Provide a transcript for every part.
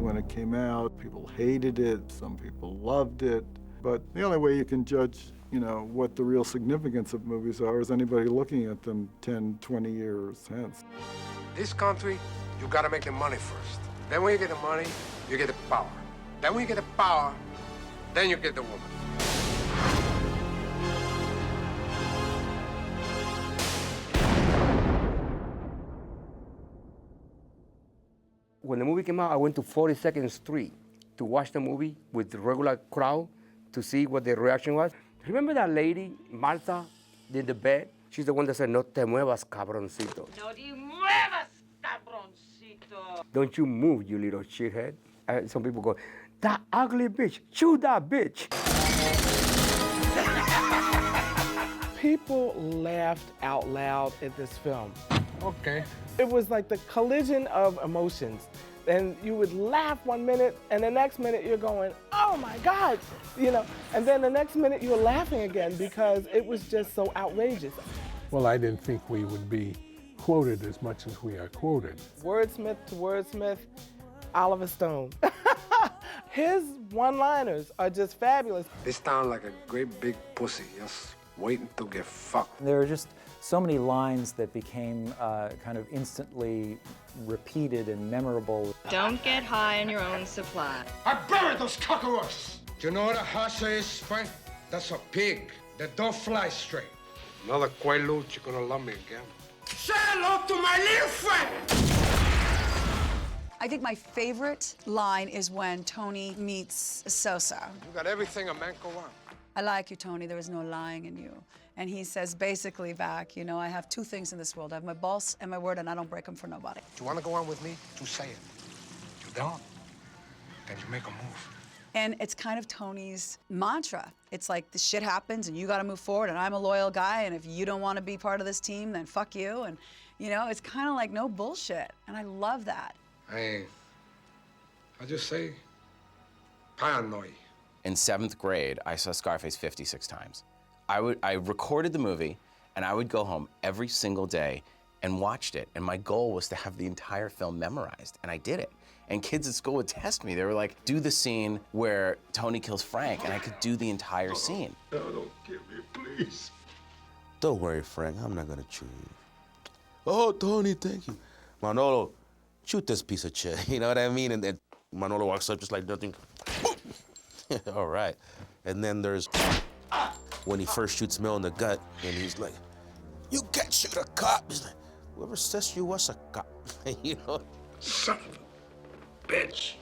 when it came out. People hated it, some people loved it. But the only way you can judge, what the real significance of movies are is anybody looking at them 10, 20 years hence. This country, you gotta make the money first. Then when you get the money, you get the power. Then when you get the power, then you get the woman. When the movie came out, I went to 42nd Street to watch the movie with the regular crowd to see what the reaction was. Remember that lady, Martha, in the bed? She's the one that said, "No te muevas, cabroncito." No te muevas, cabroncito. Don't you move, you little shithead. Some people go, "That ugly bitch, shoot that bitch." People laughed out loud at this film. Okay. It was like the collision of emotions. And you would laugh one minute, and the next minute you're going, "Oh my God," and then the next minute you're laughing again because it was just so outrageous. Well, I didn't think we would be quoted as much as we are quoted. Wordsmith to wordsmith, Oliver Stone. His one-liners are just fabulous. This sounds like a great big pussy, just waiting to get fucked. There are just so many lines that became kind of instantly repeated and memorable. Don't get high on your own supply. I buried those cockroaches! Do you know what a hasha is, Frank? That's a pig that don't fly straight. Another Quaalude, you're gonna love me again. Say hello to my little friend! I think my favorite line is when Tony meets Sosa. You got everything a man could want. "I like you, Tony. There is no lying in you." And he says basically back, "I have two things in this world. I have my balls and my word, and I don't break them for nobody." You wanna go on with me? You say it. You don't? Then you make a move. And it's kind of Tony's mantra. It's like, the shit happens and you gotta move forward, and I'm a loyal guy, and if you don't wanna be part of this team, then fuck you. And, it's kind of like no bullshit. And I love that. I just say, paranoid. In 7th grade, I saw Scarface 56 times. I recorded the movie, and I would go home every single day and watched it. And my goal was to have the entire film memorized, and I did it. And kids at school would test me. They were like, "Do the scene where Tony kills Frank," and I could do the entire scene. No, don't kill me, please. "Don't worry, Frank, I'm not gonna chew you." "Oh, Tony, thank you." "Manolo, shoot this piece of shit," you know what I mean? And then Manolo walks up just like nothing. All right. And then there's when he first shoots Mel in the gut, and he's like, "You can't shoot a cop." He's like, "Whoever says you was a cop," Son of a bitch.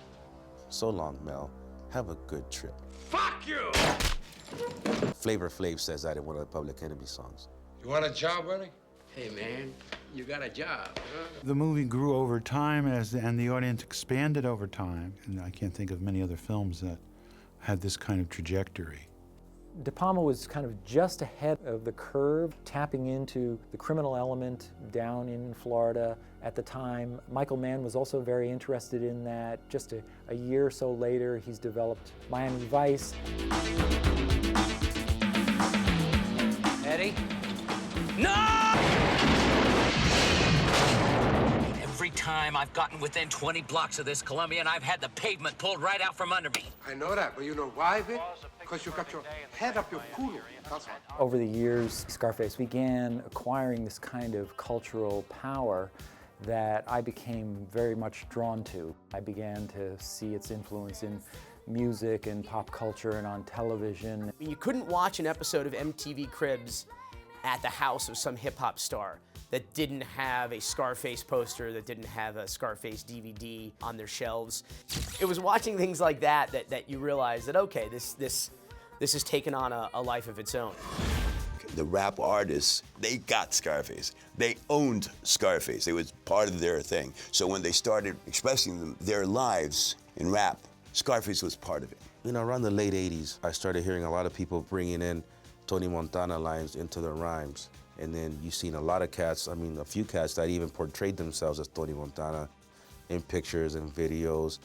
"So long, Mel. Have a good trip." Fuck you! Flavor Flav says that in one of the Public Enemy songs. You want a job, Ernie? Hey, man, you got a job, huh? The movie grew over time and the audience expanded over time. And I can't think of many other films that had this kind of trajectory. De Palma was kind of just ahead of the curve, tapping into the criminal element down in Florida at the time. Michael Mann was also very interested in that. Just a year or so later, he's developed Miami Vice. Eddie? No! Every time I've gotten within 20 blocks of this Colombian, I've had the pavement pulled right out from under me. I know that, but you know why, Vic? Because you got your head up your culo. That's why. Over the years, Scarface began acquiring this kind of cultural power that I became very much drawn to. I began to see its influence in music and pop culture and on television. You couldn't watch an episode of MTV Cribs at the house of some hip-hop star that didn't have a Scarface poster, that didn't have a Scarface DVD on their shelves. It was watching things like that you realize that, okay, this has taken on a life of its own. The rap artists, they got Scarface. They owned Scarface. It was part of their thing. So when they started expressing their lives in rap, Scarface was part of it. Around the late 80s, I started hearing a lot of people bringing in Tony Montana lines into their rhymes. And then you've seen a lot of cats, a few cats that even portrayed themselves as Tony Montana in pictures and videos.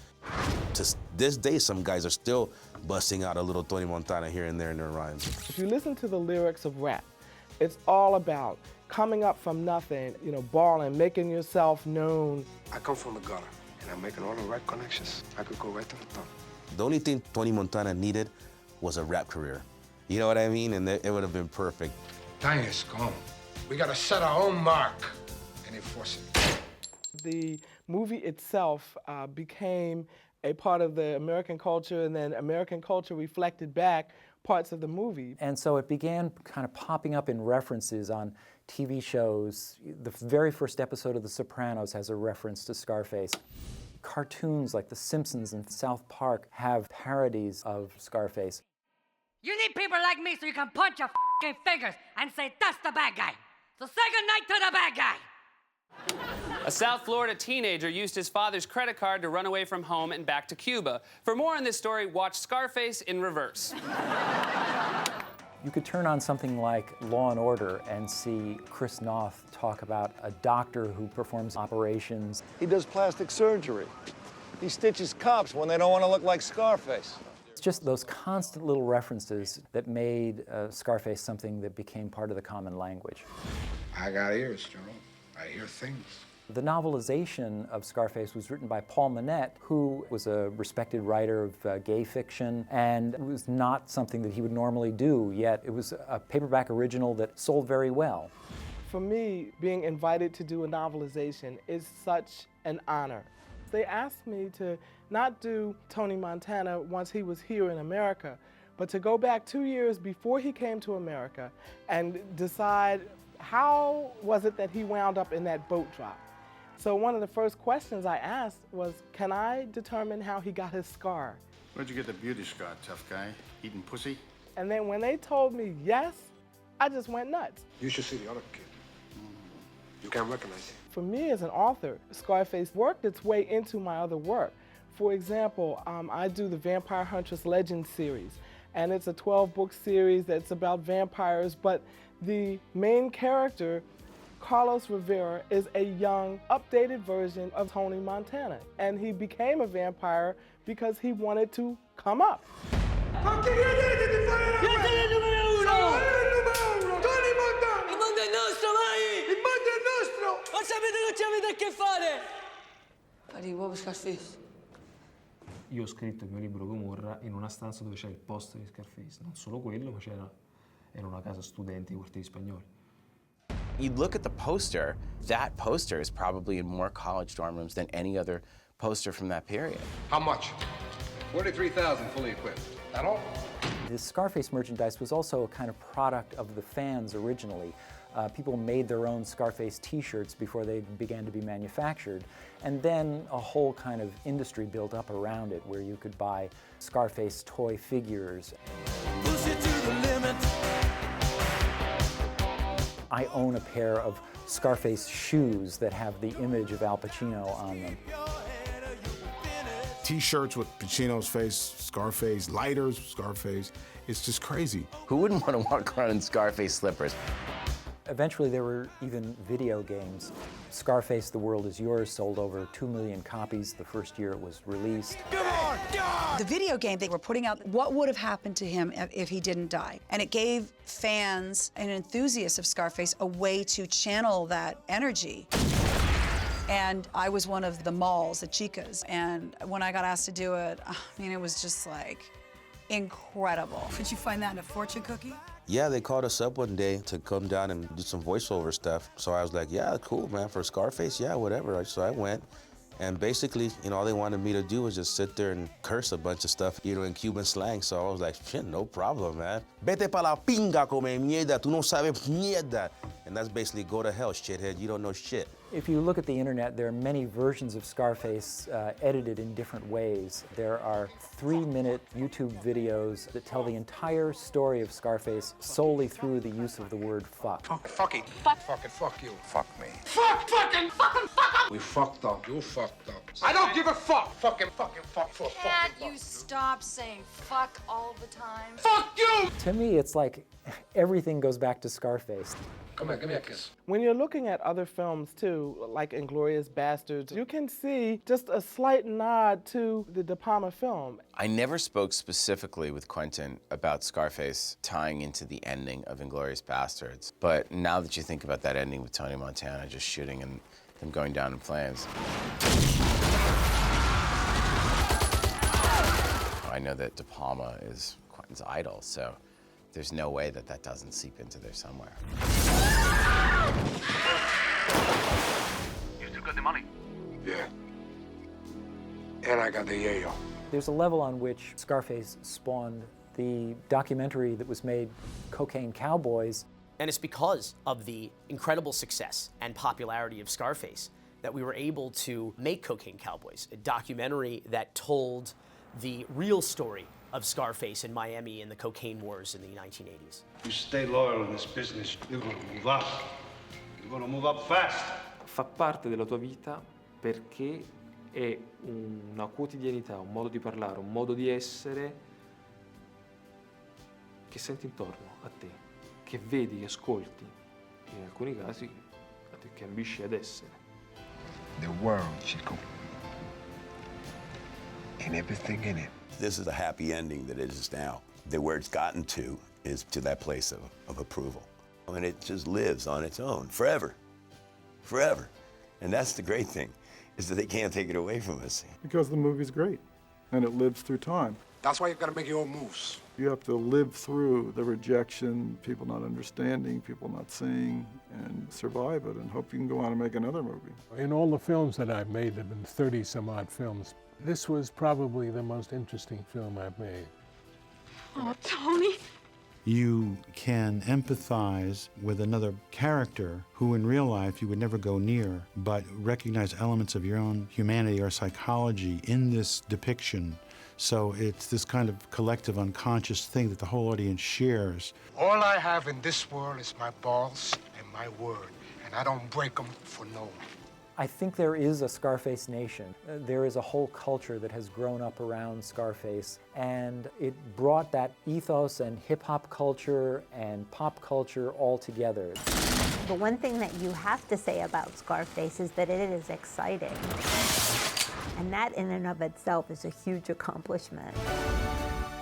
To this day, some guys are still busting out a little Tony Montana here and there in their rhymes. If you listen to the lyrics of rap, it's all about coming up from nothing, balling, making yourself known. I come from the gutter, and I'm making all the right connections. I could go right to the top. The only thing Tony Montana needed was a rap career. You know what I mean? And it would have been perfect. Time is gone. We gotta set our own mark and enforce it. The movie itself became a part of the American culture, and then American culture reflected back parts of the movie. And so it began kind of popping up in references on TV shows. The very first episode of The Sopranos has a reference to Scarface. Cartoons like The Simpsons and South Park have parodies of Scarface. You need people like me so you can punch your f***ing fingers and say, that's the bad guy. So say goodnight to the bad guy. A South Florida teenager used his father's credit card to run away from home and back to Cuba. For more on this story, watch Scarface in reverse. You could turn on something like Law & Order and see Chris Noth talk about a doctor who performs operations. He does plastic surgery. He stitches cops when they don't want to look like Scarface. It's just those constant little references that made Scarface something that became part of the common language. I got ears, Jerome. I hear things. The novelization of Scarface was written by Paul Manette, who was a respected writer of gay fiction, and it was not something that he would normally do, yet it was a paperback original that sold very well. For me, being invited to do a novelization is such an honor. They asked me to not do Tony Montana once he was here in America, but to go back 2 years before he came to America and decide how was it that he wound up in that boat drop. So one of the first questions I asked was, can I determine how he got his scar? Where'd you get the beauty scar, tough guy? Eating pussy? And then when they told me yes, I just went nuts. You should see the other kid. You can't recognize him. For me as an author, Scarface worked its way into my other work. For example, I do the Vampire Huntress Legends series, and it's a 12-book series that's about vampires, but the main character, Carlos Rivera, is a young, updated version of Tony Montana, and he became a vampire because he wanted to come up. Arrivo Scarface. Io ho scritto il mio libro Gomorra in una stanza dove c'era il poster di Scarface. Non solo quello, ma era una casa studenti di quartieri spagnoli. You look at the poster, that poster is probably in more college dorm rooms than any other poster from that period. How much? 43,000 fully equipped. That all? The Scarface merchandise was also a kind of product of the fans originally. People made their own Scarface t-shirts before they began to be manufactured, and then a whole kind of industry built up around it where you could buy Scarface toy figures. Push it to the limit. I own a pair of Scarface shoes that have the image of Al Pacino on them. T-shirts with Pacino's face, Scarface, lighters, Scarface. It's just crazy. Who wouldn't want to walk around in Scarface slippers? Eventually there were even video games. Scarface, The World Is Yours sold over 2 million copies the first year it was released. The video game, they were putting out what would have happened to him if he didn't die. And it gave fans and enthusiasts of Scarface a way to channel that energy. And I was one of the malls, the chicas, and when I got asked to do it, I mean, it was just like incredible. Did you find that in a fortune cookie? Yeah, they called us up one day to come down and do some voiceover stuff. So I was like, yeah, cool, man, for Scarface, yeah, whatever. So I went. And basically, you know, all they wanted me to do was just sit there and curse a bunch of stuff, you know, in Cuban slang. So I was like, shit, no problem, man. Vete pa la pinga, come mierda, tú no sabes mierda. And that's basically go to hell, shithead, you don't know shit. If you look at the internet, there are many versions of Scarface edited in different ways. There are 3-minute YouTube videos that tell the entire story of Scarface solely through the use of the word fuck. Fucking. Fucking fuck you. Fuck me. Fuck fucking fucking fuck. We fucked up. You fucked up. I don't give a fuck. Fucking fuck. Can't you stop saying fuck all the time? Fuck you! To me, it's like everything goes back to Scarface. Come here, give me a kiss. When you're looking at other films too, like Inglourious Bastards, you can see just a slight nod to the De Palma film. I never spoke specifically with Quentin about Scarface tying into the ending of Inglourious Bastards, but now that you think about that ending with Tony Montana just shooting and them going down in flames. I know that De Palma is Quentin's idol, so there's no way that that doesn't seep into there somewhere. You still got the money? Yeah. And I got the yayo. There's a level on which Scarface spawned the documentary that was made, Cocaine Cowboys. And it's because of the incredible success and popularity of Scarface that we were able to make Cocaine Cowboys, a documentary that told the real story of Scarface in Miami and the cocaine wars in the 1980s. You stay loyal in this business, you're gonna move up. You're gonna move up fast. Fa parte della tua vita perché è una quotidianità, un modo di parlare, un modo di essere che senti intorno a te, che vedi, che ascolti, in alcuni casi che ambisci ad essere. The world, Chico. And everything in it. This is a happy ending that it is now. That where it's gotten to is to that place of approval. And it just lives on its own forever. Forever. And that's the great thing, is that they can't take it away from us. Because the movie's great, and it lives through time. That's why you've got to make your own moves. You have to live through the rejection, people not understanding, people not seeing, and survive it, and hope you can go on and make another movie. In all the films that I've made, there have been 30-some-odd films. This was probably the most interesting film I've made. Oh, Tony. You can empathize with another character who in real life you would never go near, but recognize elements of your own humanity or psychology in this depiction. So it's this kind of collective unconscious thing that the whole audience shares. All I have in this world is my balls and my word, and I don't break them for no one. I think there is a Scarface nation. There is a whole culture that has grown up around Scarface, and it brought that ethos and hip-hop culture and pop culture all together. The one thing that you have to say about Scarface is that it is exciting. And that in and of itself is a huge accomplishment.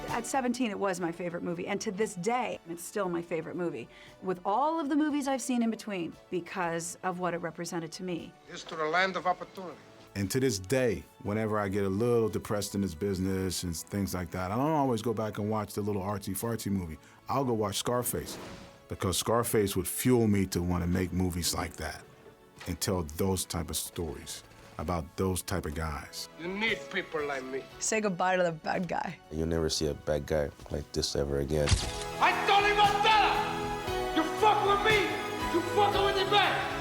At 17, it was my favorite movie, and to this day, it's still my favorite movie, with all of the movies I've seen in between, because of what it represented to me. It's to the land of opportunity. And to this day, whenever I get a little depressed in this business and things like that, I don't always go back and watch the little artsy-fartsy movie. I'll go watch Scarface, because Scarface would fuel me to want to make movies like that and tell those type of stories about those type of guys. You need people like me. Say goodbye to the bad guy. You'll never see a bad guy like this ever again. I told him about that! You fuck with me, you fucking with the bad!